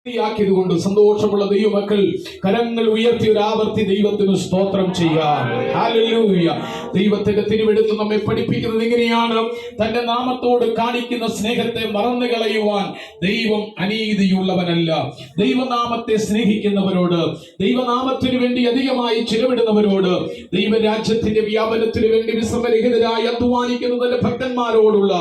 ാക്കിയതുകൊണ്ട് സന്തോഷമുള്ള ദൈവമക്കൾ കരങ്ങൾ ഉയർത്തി ഒരു ആവർത്തി ദൈവത്തിന് സ്തോത്രം ചെയ്യാം. ഹല്ലേലൂയ. ദൈവത്തിന്റെ തിരുവെടുത്ത് നമ്മെ പഠിപ്പിക്കുന്നത് എങ്ങനെയാണ്? തന്റെ നാമത്തോട് കാണിക്കുന്ന സ്നേഹത്തെ മറന്നു കളയുവാൻ ദൈവം അനീതിയുള്ളവനല്ല. ദൈവനാമത്തെ സ്നേഹിക്കുന്നവരോട്, ദൈവനാമത്തിന് വേണ്ടി അധികമായി ചിലവിടുന്നവരോട്, ദൈവരാജ്യത്തിന്റെ വ്യാപനത്തിന് വേണ്ടി വിശ്രമരഹിതരായി അധ്വാനിക്കുന്ന തന്റെ ഭക്തന്മാരോടുള്ള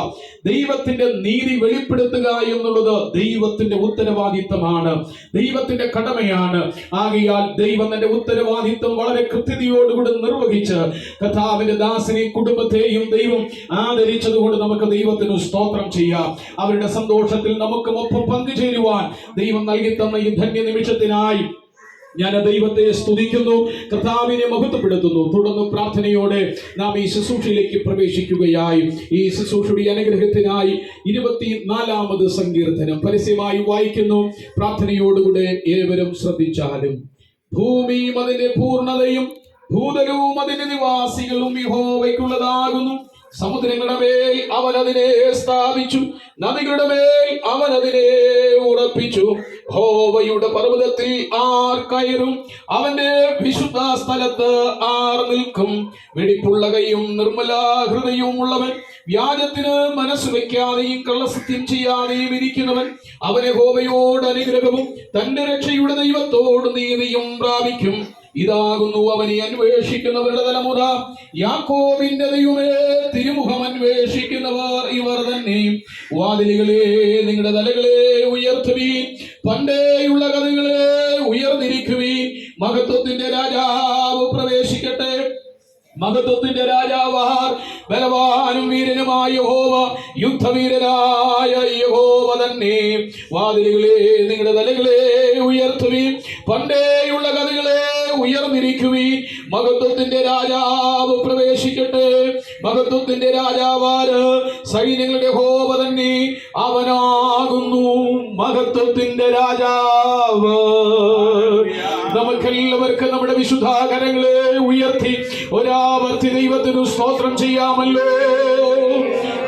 ദൈവത്തിന്റെ നീതി വെളിപ്പെടുത്തുക എന്നുള്ളത് ദൈവത്തിന്റെ ഉത്തരവാദിത്തമാണ്, ദൈവത്തിന്റെ കടമയാണ്. ആകയാൽ ദൈവം തന്റെ ഉത്തരവാദിത്വം വളരെ കൃത്യതയോടുകൂടി നിർവഹിച്ച് കർത്താവിന്റെ ദാസനെയും കുടുംബത്തെയും ദൈവം ആദരിച്ചതുകൊണ്ട് നമുക്ക് ദൈവത്തിന് സ്തോത്രം ചെയ്യാം. അവരുടെ സന്തോഷത്തിൽ നമുക്കും ഒപ്പം പങ്കുചേരുവാൻ ദൈവം നൽകി തന്ന ഈ ധന്യ നിമിഷത്തിനായി ഞാൻ ദൈവത്തെ സ്തുതിക്കുന്നു, കർത്താവിനെ മഹത്വപ്പെടുത്തുന്നു. തുടർന്ന് പ്രാർത്ഥനയോടെ നാം ഈ ശുശ്രൂഷയിലേക്ക് പ്രവേശിക്കുകയായി. ഈ ശുശ്രൂഷയുടെ അനുഗ്രഹത്തിനായി 24ാമത് സങ്കീർത്തനം പരസ്യമായി വായിക്കുന്നു. പ്രാർത്ഥനയോടുകൂടെ ഏവരും ശ്രദ്ധിച്ചാലും. ഭൂമിയും അതിന്റെ പൂർണ്ണതയും ഭൂതലവും അതിന്റെ നിവാസികളും യഹോവയ്ക്കുള്ളതാകുന്നു. സമുദ്രങ്ങളുടെ മേൽ അവൻ അതിനെ സ്ഥാപിച്ചു, നദികളുടെ മേൽ അവൻ അതിനെ ഉറപ്പിച്ചു. യഹോവയുടെ പർവ്വതത്തിൽ ആർ കയറും? അവന്റെ വിശുദ്ധ സ്ഥലത്ത് ആർ നിൽക്കും? വെടിപ്പുള്ള കൈയും നിർമ്മല ഹൃദയവും ഉള്ളവൻ, വ്യാജത്തിന് മനസ്സ് വയ്ക്കാതെയും കള്ളസത്യം ചെയ്യാതെയും ഇരിക്കുന്നവൻ, അവൻ യഹോവയോട് അനുഗ്രഹവും തന്റെ രക്ഷയുടെ ദൈവത്തോട് നീതിയും പ്രാപിക്കും. ഇതാകുന്നു അവനെ അന്വേഷിക്കുന്നവരുടെ തലമുറ. യാക്കോബിന്റെ ദൈവമേ, തിരുമുഖം അന്വേഷിക്കുന്നവർ ഇവർ തന്നെ. വാതിലുകളെ നിങ്ങളുടെ തലകളെ ഉയർത്തുവീൻ, പണ്ടേയുള്ള കഥകളെ ഉയർന്നിരിക്കുവീൻ. മഹത്വത്തിന്റെ രാജാവ് പ്രവേശിക്കട്ടെ. മഹത്വത്തിന്റെ രാജാവാർ ബലവാനും വീരനുമായ യഹോവ, യുദ്ധവീരനായ യഹോവ തന്നെ. വാതിലുകളെ നിങ്ങളുടെ തലകളെ ഉയർത്തുവീൻ, പണ്ടേയുള്ള കഥകളെ ഉയർന്നിരിക്കുവീൻ. മഹത്വത്തിന്റെ രാജാവ് പ്രവേശിക്കട്ടെ. മഹത്വത്തിന്റെ രാജാവാര്? സൈന്യങ്ങളുടെ യഹോവ തന്നെ, അവനാകുന്നു മഹത്വത്തിന്റെ രാജാവ്. നമുക്കെല്ലാവർക്കും നമ്മുടെ വിശുദ്ധാകരങ്ങളെ ഉയർത്തി ഒരാവർത്തി ദൈവത്തിന് സ്തോത്രം ചെയ്യാമല്ലോ.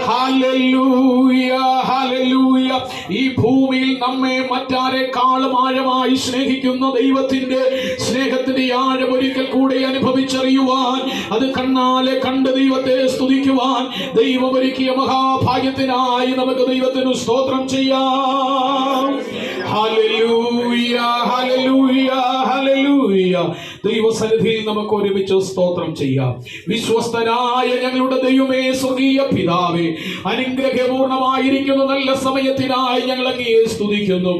Hallelujah, hallelujah. ഈ ഭൂമിയിൽ നമ്മെ മറ്റാരെക്കാളും ആഴമായി സ്നേഹിക്കുന്ന ദൈവത്തിന്റെ സ്നേഹത്തിന്റെ ആഴം ഒരിക്കൽ കൂടെ അനുഭവിച്ചറിയുവാൻ, അത് കണ്ണാലെ കണ്ട് ദൈവത്തെ സ്തുതിക്കുവാൻ ദൈവം ഒരുക്കിയ മഹാഭാഗ്യത്തിനായി നമുക്ക് ദൈവത്തിന് സ്തോത്രം ചെയ്യാം. ഹല്ലേലൂയ, ഹല്ലേലൂയ, ഹല്ലേലൂയ. ദൈവസന്നിധിയിൽ നമുക്ക് ഒരുമിച്ച് സ്തോത്രം ചെയ്യാം. വിശ്വസ്തനായ ഞങ്ങളുടെ ദൈവമേ, സ്വർഗീയ പിതാവേ, അനുഗ്രഹപൂർണമായിരിക്കുന്ന നല്ല സമയത്തിനായി ഞങ്ങൾ അങ്ങയെ സ്തുതിക്കുന്നു.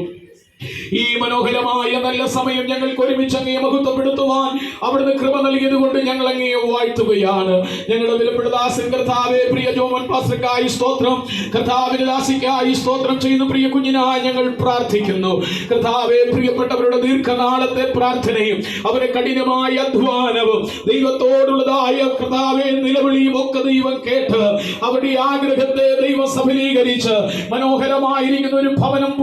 ഈ മനോഹരമായ നല്ല സമയം ഞങ്ങൾക്ക് ഒരുമിച്ച് അങ്ങയെ മഹത്വപ്പെടുത്തുവാൻ അവിടുന്ന് കൃപ നൽകിയത് കൊണ്ട് ഞങ്ങൾ അങ്ങയെ വാഴ്ത്തുകയാണ്. ഞങ്ങളുടെ വിലപ്പെട്ട ദാസൻ കർത്താവേ, പ്രിയ ജോമൻ പാസ്റ്റർക്കായി സ്തോത്രം, കർത്താവിന്റെ ദാസിക്കായി സ്തോത്രം ചെയ്യുന്നു. പ്രിയ കുഞ്ഞിനായി ഞങ്ങൾ പ്രാർത്ഥിക്കുന്നു. കർത്താവേ, പ്രിയപ്പെട്ടവരുടെ ദീർഘനാളത്തെ പ്രാർത്ഥനയും അവരെ കഠിനമായ അധ്വാനവും ദൈവത്തോടുള്ളതായ കർത്താവേ നിലവിളിയും ഒക്കെ ദൈവം കേട്ട് അവരുടെ ആഗ്രഹത്തെ ദൈവം സഫലീകരിച്ച് മനോഹരമായിരിക്കുന്ന ഒരു ഭവനം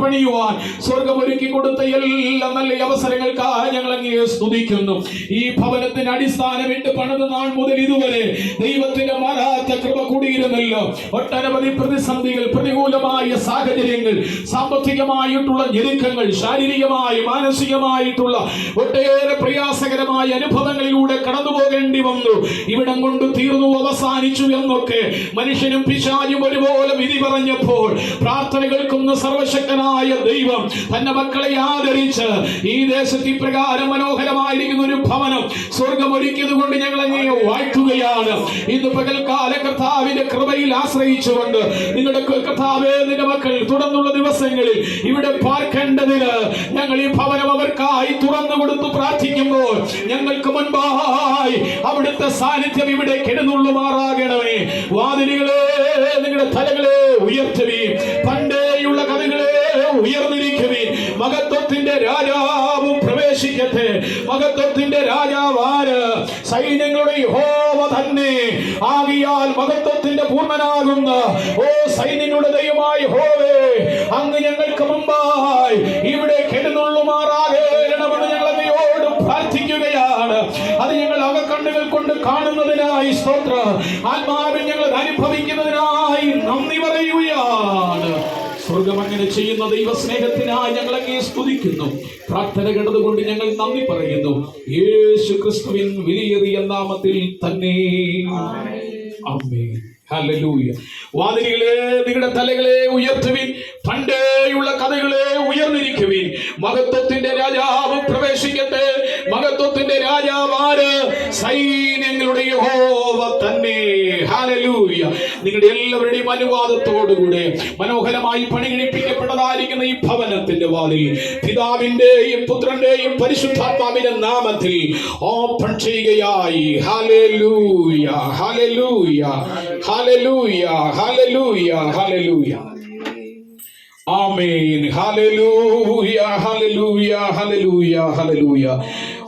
പണിയുവാൻ സ്വർഗം ഒരുക്കി കൊടുത്ത എല്ലാ നല്ല അവസരങ്ങൾക്കായി ഞങ്ങൾ അങ്ങയെ സ്തുതിക്കുന്നു. ഈ ഭവനത്തിന് അടിസ്ഥാനമിട്ട് പണിത നാൾ മുതൽ ഇതുവരെ ദൈവത്തിന്റെ മാറാത്ത കൃപ കൂടിയിരുന്നല്ലോ. ഒട്ടനവധി പ്രതിസന്ധികൾ, പ്രതികൂലമായ സാഹചര്യങ്ങൾ, സാമ്പത്തികമായിട്ടുള്ള ഞെരുക്കങ്ങൾ, ശാരീരികമായി മാനസികമായിട്ടുള്ള ഒട്ടേറെ പ്രയാസകരമായ അനുഭവങ്ങളിലൂടെ കടന്നു പോകേണ്ടി വന്നു. ഇവിടം കൊണ്ട് തീർന്നു, അവസാനിച്ചു എന്നൊക്കെ മനുഷ്യനും പിശാചും ഒരുപോലെ വിധി പറഞ്ഞപ്പോൾ പ്രാർത്ഥന കേൾക്കുന്ന സർവശക്തനായ ദൈവം തന്റെ മക്കളെ ആദരിച്ച് ഈ ദേശത്ത് ഇപ്രകാരം മനോഹരമായിരിക്കുന്ന ഒരു ഭവനം സ്വർഗം ഒരുക്കിയത് കൊണ്ട് ഞങ്ങൾ അങ്ങയെ വാഴ്ത്തുകയാണ്. ഇന്ന് പകൽക്കാല കർത്താവിന്റെ കൃപയിൽ ആശ്രയിച്ചുകൊണ്ട് നിങ്ങളുടെ കർത്താവേ, നിന്റെ മക്കൾ തുടർന്നുള്ള ദിവസങ്ങളിൽ ഇവിടെ പാർക്കേണ്ടതിന് ഞങ്ങൾ ഈ ഭവനം അവർക്കായി തുറന്നു കൊടുത്തു പ്രാർത്ഥിക്കുമ്പോൾ ഞങ്ങൾക്ക് മുൻപായി അവിടുത്തെ സാന്നിധ്യം ഇവിടെ കിടന്നുള്ളുമാറാകണമേ. വാതിലുകളെ നിങ്ങളുടെ തലകളെ ഉയർത്തുവീ, പണ്ടേയുള്ള കഥകളെ ഉയർന്നിരിക്കുവീൻ. മഹത്വത്തിന്റെ രാജാവ് പ്രവേശിക്കട്ടെ. മഹത്വത്തിന്റെ രാജാവാര്? സൈന്യങ്ങളുടെ യഹോവ തന്നെ. ആകിയാൽ മഹത്വത്തിന്റെ പൂർണ്ണനാകുന്ന ഓ സൈന്യങ്ങളുടെ ദൈവമായ യഹോവേ, അങ്ങ് ഞങ്ങൾക്ക് മുമ്പായി ഇവിടെ കിടന്നുള്ളുമാറാകണമെന്ന് ഞങ്ങൾ അങ്ങയോട് പ്രാർത്ഥിക്കുകയാണ്. അത് ഞങ്ങൾ അകക്കണ്ണുകൾ കൊണ്ട് കാണുന്നതിനായി സ്തോത്രം, ആത്മാവിൽ ഞങ്ങൾ അനുഭവിക്കുന്നതിനായി നന്ദി പറയുകയാണ്. സ്വർഗം അങ്ങനെ ചെയ്യുന്ന ദൈവസ്നേഹത്തിനായി ഞങ്ങൾ അങ്ങേ സ്തുതിക്കുന്നു. പ്രാർത്ഥന കേട്ടതുകൊണ്ട് ഞങ്ങൾ നന്ദി പറയുന്നു. യേശു ക്രിസ്തുവിൻ വിലയേറിയ നാമത്തിൽ തന്നെ. ആമേൻ. ഹല്ലേലൂയ. വാതിലുകളെ നിങ്ങളുടെ തലകളെ ഉയർത്തുവിൻ, പണ്ടേയുള്ള കഥകളെ ഉയർന്നിരിക്കുവിൻ. മഹത്വത്തിന്റെ രാജാവ് പ്രവേശിക്കട്ടെ. മഹത്വത്തിന്റെ രാജാവ് ആര്? സൈന്യങ്ങളുടെ യഹോവ തന്നെ. ഹല്ലേലൂയ. നിങ്ങളുടെ എല്ലാവരുടെയും അനുവാദത്തോടുകൂടെ മനോഹരമായി പണികഴിപ്പിക്കപ്പെട്ടതായിരിക്കുന്ന ഈ ഭവനത്തിന്റെ വാതിൽ പിതാവിന്റെയും പുത്രന്റെയും പരിശുദ്ധാത്മാവിന്റെ നാമത്തിൽ ഓപ്പൺ ചെയ്യുകയായി. ഹല്ലേലൂയ, ഹല്ലേലൂയ, ഹല്ലേലൂയ, ഹല്ലേലൂയ, ഹല്ലേലൂയ. ആമേൻ. ഹല്ലേലൂയ, ഹല്ലേലൂയ, ഹല്ലേലൂയ, ഹല്ലേലൂയ.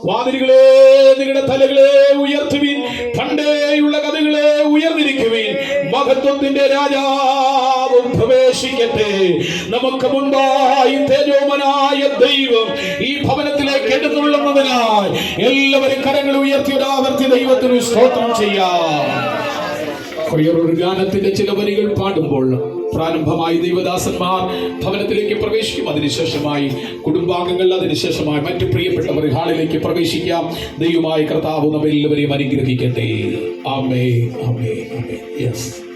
വാതിലുകളെ നിങ്ങളുടെ തലകളെ ഉയർത്തുവിൻ, പണ്ടേയുള്ള കഥകളെ ഉയർന്നിരിക്കുവിൻ. മഹത്വത്തിന്റെ രാജാവ് പ്രവേശിക്കട്ടെ. നമുക്ക് മുൻപായി തേജോമനായ ദൈവം ഈ ഭവനത്തിലേക്ക് എഴുന്നള്ളുന്നതിനായി എല്ലാവരും കരങ്ങൾ ഉയർത്തിയൊരാവർത്തി ദൈവത്തിന് സ്തോത്രം ചെയ്യാം. ഒരു ഗാനത്തിന്റെ ചില വരികൾ പാടുമ്പോൾ പ്രാരംഭമായി ദൈവദാസന്മാർ ഭവനത്തിലേക്ക് പ്രവേശിക്കും. അതിനുശേഷമായി കുടുംബാംഗങ്ങൾ, അതിനുശേഷമായി മറ്റു പ്രിയപ്പെട്ടവർ ഹാളിലേക്ക് പ്രവേശിക്കാം. ദൈവമായ കർത്താവ് നമ്മെ എല്ലാവരെയും അനുഗ്രഹിക്കട്ടെ. ആമേൻ, ആമേൻ, ആമേൻ. യെസ്.